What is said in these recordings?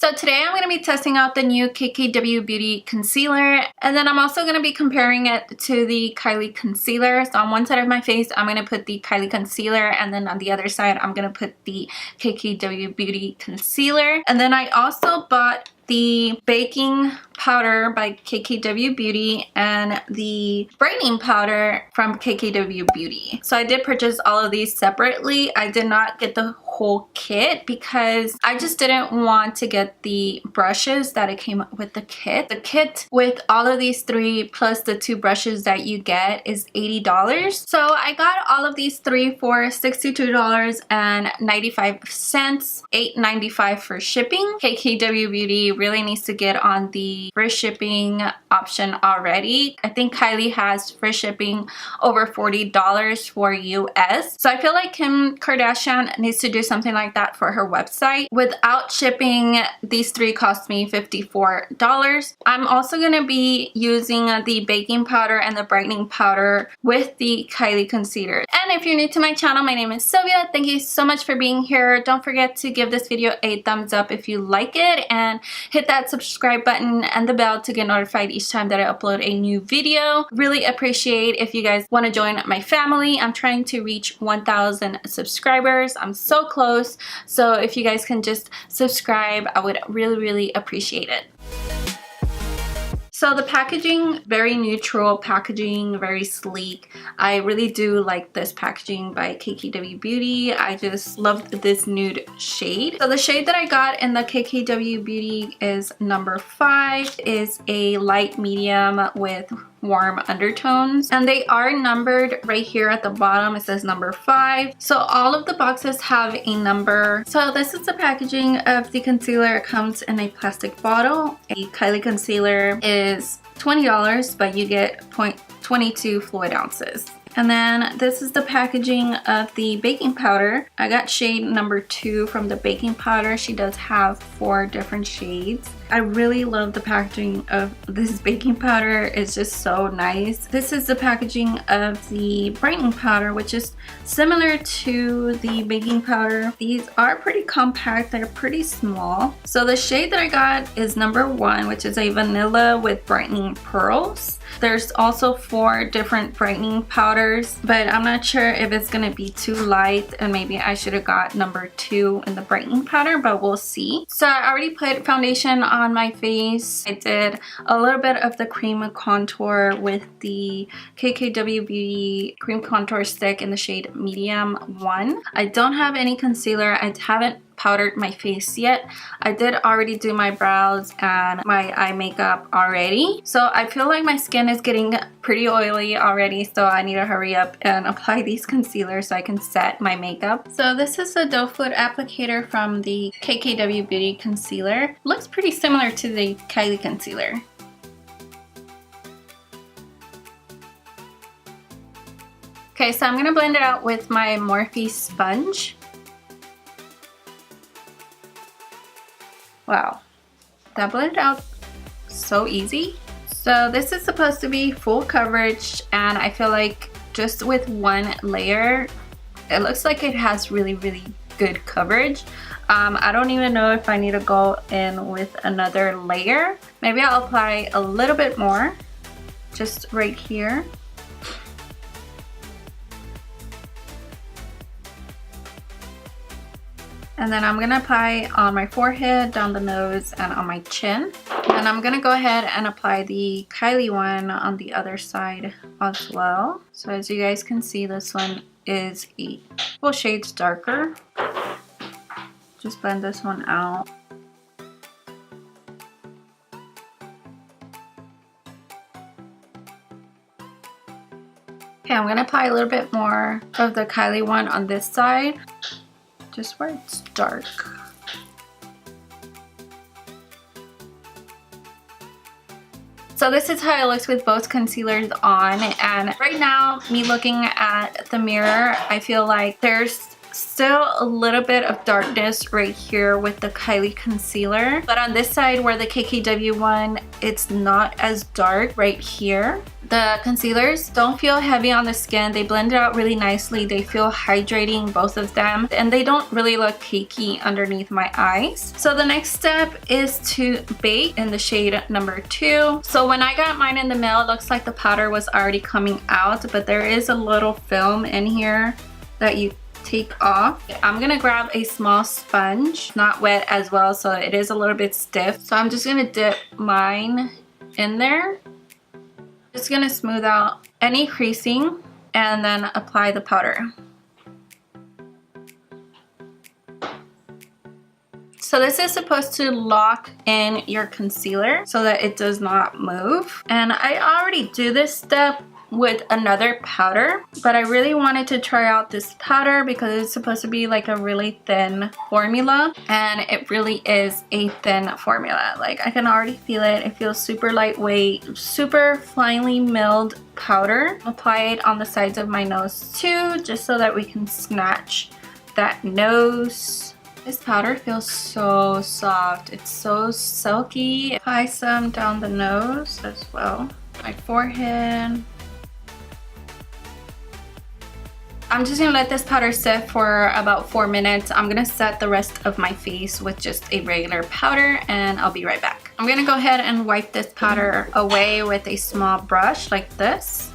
So today I'm going to be testing out the new KKW Beauty Concealer, and then I'm also going to be comparing it to the Kylie Concealer. So on one side of my face I'm going to put the Kylie Concealer, and then on the other side I'm going to put the KKW Beauty Concealer. And then I also bought the baking powder by KKW Beauty and the brightening powder from KKW Beauty. So I did purchase all of these separately. I did not get the whole kit because I just didn't want to get the brushes that it came with the kit. The kit with all of these three plus the 2 brushes that you get is $80. So I got all of these 3 for $62.95, $8.95 for shipping. KKW Beauty really needs to get on the free shipping option already. I think Kylie has free shipping over $40 for US. So I feel like Kim Kardashian needs to do something like that for her website. Without shipping, these 3 cost me $54. I'm also going to be using the baking powder and the brightening powder with the Kylie Concealer. And if you're new to my channel, my name is Sylvia. Thank you so much for being here. Don't forget to give this video a thumbs up if you like it, and hit that subscribe button and the bell to get notified each time that I upload a new video. Really appreciate if you guys want to join my family. I'm trying to reach 1,000 subscribers. I'm so close. So if you guys can just subscribe, I would really appreciate it. So the packaging, very neutral packaging, very sleek. I really do like this packaging by KKW Beauty. I just love this nude shade. So the shade that I got in the KKW Beauty is number 5. Is a light medium with warm undertones, and they are numbered right here at the bottom. It says number 5. So all of the boxes have a number. So this is the packaging of the concealer. It comes in a plastic bottle. A Kylie Concealer is $20, but you get 0.22 fluid ounces. And then this is the packaging of the baking powder. I got shade number 2 from the baking powder. She does have 4 different shades. I really love the packaging of this baking powder. It's just so nice. This is the packaging of the brightening powder, which is similar to the baking powder. These are pretty compact. They're pretty small. So the shade that I got is number 1, which is a vanilla with brightening pearls. There's also 4 different brightening powders, but I'm not sure if it's gonna be too light, and maybe I should have got number 2 in the brightening powder, but we'll see. So I already put foundation on my face. I did a little bit of the cream contour with the KKW Beauty cream contour stick in the shade medium 1. I don't have any concealer. I haven't powdered my face yet. I did already do my brows and my eye makeup already. So I feel like my skin is getting pretty oily already, so I need to hurry up and apply these concealers so I can set my makeup. So this is the doe foot applicator from the KKW Beauty Concealer. Looks pretty similar to the Kylie Concealer. Okay, so I'm gonna blend it out with my Morphe sponge. Wow, that blended out so easy. So this is supposed to be full coverage, and I feel like just with one layer, it looks like it has really good coverage. I don't even know if I need to go in with another layer. Maybe I'll apply a little bit more, just right here. And then I'm gonna apply on my forehead, down the nose, and on my chin. And I'm gonna go ahead and apply the Kylie one on the other side as well. So as you guys can see, this one is a couple shades darker. Just blend this one out. Okay, I'm gonna apply a little bit more of the Kylie one on this side, just where it's dark. So this is how it looks with both concealers on, and right now, me looking at the mirror, I feel like there's still a little bit of darkness right here with the Kylie Concealer, but on this side where the KKW one, it's not as dark right here. The concealers don't feel heavy on the skin. They blend it out really nicely. They feel hydrating, both of them, and they don't really look cakey underneath my eyes. So the next step is to bake in the shade number 2. So when I got mine in the mail, it looks like the powder was already coming out, but there is a little film in here that you take off. I'm gonna grab a small sponge, not wet as well, so it is a little bit stiff. So I'm just gonna dip mine in there. Just gonna smooth out any creasing and then apply the powder. So this is supposed to lock in your concealer so that it does not move. And I already do this step with another powder, but I really wanted to try out this powder because it's supposed to be like a really thin formula, and it really is a thin formula. Like, I can already feel it. It feels super lightweight, super finely milled powder. Apply it on the sides of my nose too, just so that we can snatch that nose. This powder feels so soft. It's so silky. Apply some down the nose as well, my forehead. I'm just gonna let this powder sit for about 4 minutes. I'm gonna set the rest of my face with just a regular powder, and I'll be right back. I'm gonna go ahead and wipe this powder away with a small brush like this.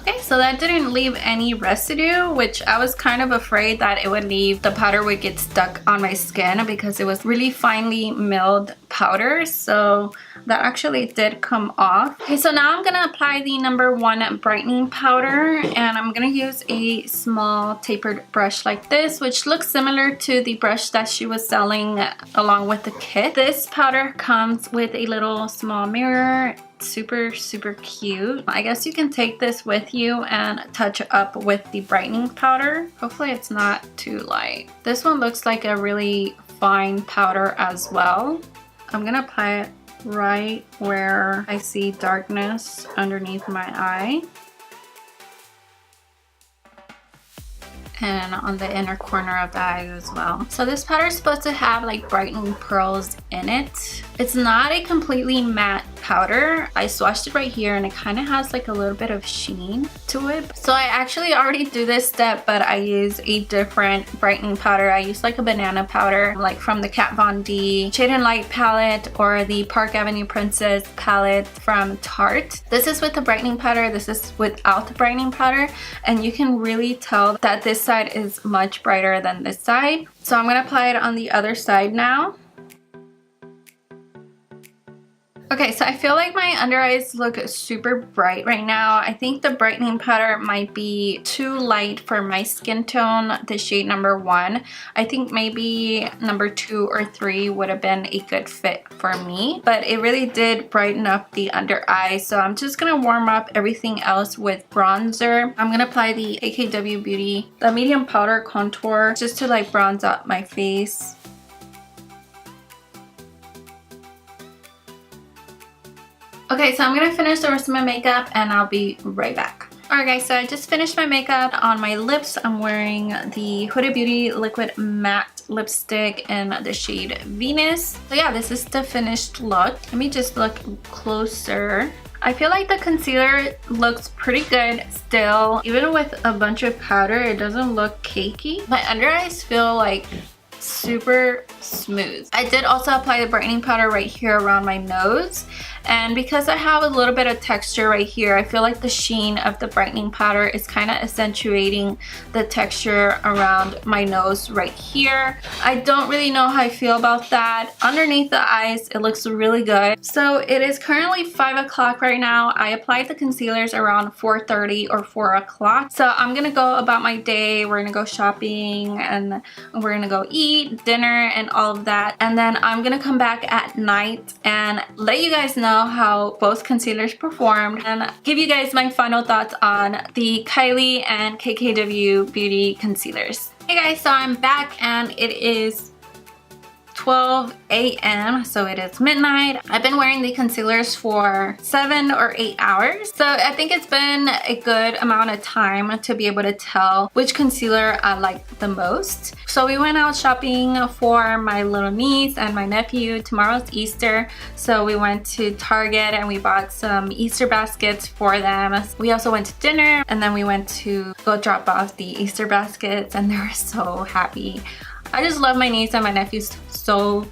Okay, so that didn't leave any residue, which I was kind of afraid that it would leave. The powder would get stuck on my skin because it was really finely milled powder, so that actually did come off. Okay, so now I'm gonna apply the number 1 brightening powder, and I'm gonna use a small tapered brush like this, which looks similar to the brush that she was selling along with the kit. This powder comes with a little small mirror. Super cute. I guess you can take this with you and touch up with the brightening powder. Hopefully it's not too light. This one looks like a really fine powder as well. I'm gonna apply it right where I see darkness underneath my eye, and on the inner corner of the eye as well. So this powder is supposed to have like brightening pearls in it. It's not a completely matte powder. I swatched it right here, and it kind of has like a little bit of sheen to it. So I actually already do this step, but I use a different brightening powder. I use like a banana powder, like from the Kat Von D Shade and Light palette or the Park Avenue Princess palette from Tarte. This is with the brightening powder. This is without the brightening powder, and you can really tell that this side is much brighter than this side. So I'm gonna apply it on the other side now. Okay, so I feel like my under eyes look super bright right now. I think the brightening powder might be too light for my skin tone, the shade number 1. I think maybe number 2 or 3 would have been a good fit for me, but it really did brighten up the under eye. So I'm just gonna warm up everything else with bronzer. I'm gonna apply the KKW Beauty, the medium powder contour, just to like bronze up my face. Okay, so I'm gonna finish the rest of my makeup and I'll be right back. Alright guys, so I just finished my makeup. On my lips, I'm wearing the Huda Beauty Liquid Matte Lipstick in the shade Venus. So yeah, this is the finished look. Let me just look closer. I feel like the concealer looks pretty good still. Even with a bunch of powder, it doesn't look cakey. My under eyes feel like super smooth. I did also apply the brightening powder right here around my nose, and because I have a little bit of texture right here, I feel like the sheen of the brightening powder is kind of accentuating the texture around my nose right here. I don't really know how I feel about that. Underneath the eyes, it looks really good. So it is currently 5 o'clock right now. I applied the concealers around 4:30 or 4 o'clock. So I'm gonna go about my day. We're gonna go shopping and we're gonna go eat dinner and all of that, and then I'm gonna come back at night and let you guys know how both concealers performed and give you guys my final thoughts on the Kylie and KKW Beauty concealers. Hey guys, so I'm back and it is 12 a.m. so it is midnight. I've been wearing the concealers for 7 or 8 hours, so I think it's been a good amount of time to be able to tell which concealer I like the most. So we went out shopping for my little niece and my nephew. Tomorrow's Easter, so we went to Target and we bought some Easter baskets for them. We also went to dinner, and then we went to go drop off the Easter baskets, and they were so happy. I just love my niece and my nephews so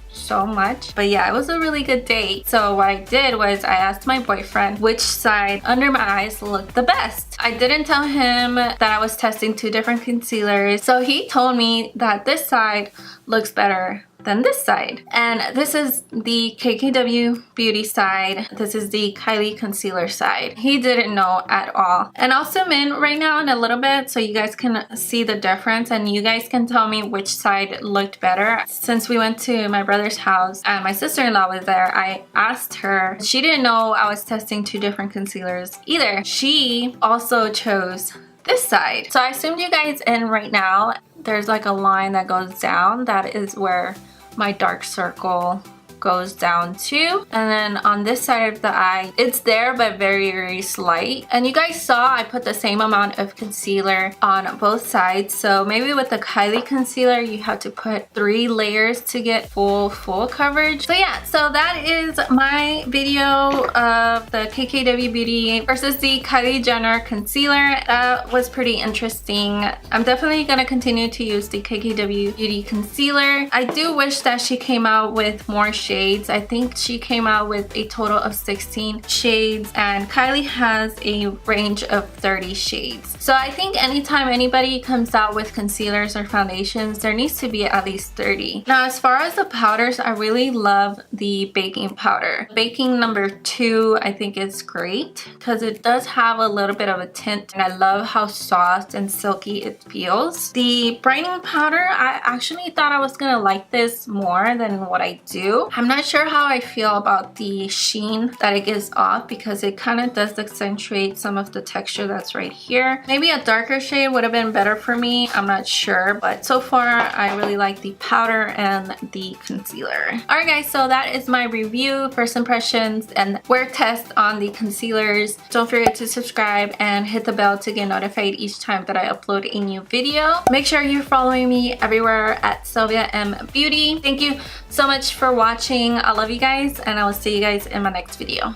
much. But yeah, it was a really good date. So what I did was I asked my boyfriend which side under my eyes looked the best. I didn't tell him that I was testing 2 different concealers, so he told me that this side looks better than this side. And this is the KKW Beauty side. This is the Kylie Concealer side. He didn't know at all. And I'll zoom in right now in a little bit so you guys can see the difference and you guys can tell me which side looked better. Since we went to my brother's house and my sister-in-law was there, I asked her. She didn't know I was testing 2 different concealers either. She also chose this side. So I zoomed you guys in right now. There's like a line that goes down. That is where my dark circle goes down to. And then on this side of the eye, it's there but very slight. And you guys saw I put the same amount of concealer on both sides. So maybe with the Kylie concealer you have to put 3 layers to get full coverage. So yeah, so that is my video of the KKW Beauty versus the Kylie Jenner concealer. That was pretty interesting. I'm definitely gonna continue to use the KKW Beauty concealer. I do wish that she came out with more shades. I think she came out with a total of 16 shades and Kylie has a range of 30 shades. So I think anytime anybody comes out with concealers or foundations, there needs to be at least 30. Now as far as the powders, I really love the baking powder. Baking number 2 I think is great because it does have a little bit of a tint and I love how soft and silky it feels. The brightening powder, I actually thought I was gonna like this more than what I do. I'm not sure how I feel about the sheen that it gives off because it kind of does accentuate some of the texture that's right here. Maybe a darker shade would have been better for me. I'm not sure, but so far I really like the powder and the concealer. Alright guys, so that is my review, first impressions, and wear test on the concealers. Don't forget to subscribe and hit the bell to get notified each time that I upload a new video. Make sure you're following me everywhere at SilviaMBeauty. Thank you so much for watching. I love you guys and I will see you guys in my next video.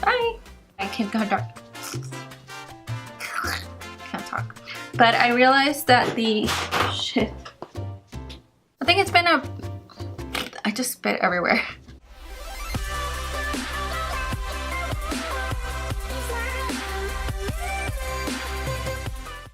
Bye. I can't go dark. Can't talk. But I realized that the shit. I think it's been I just spit everywhere.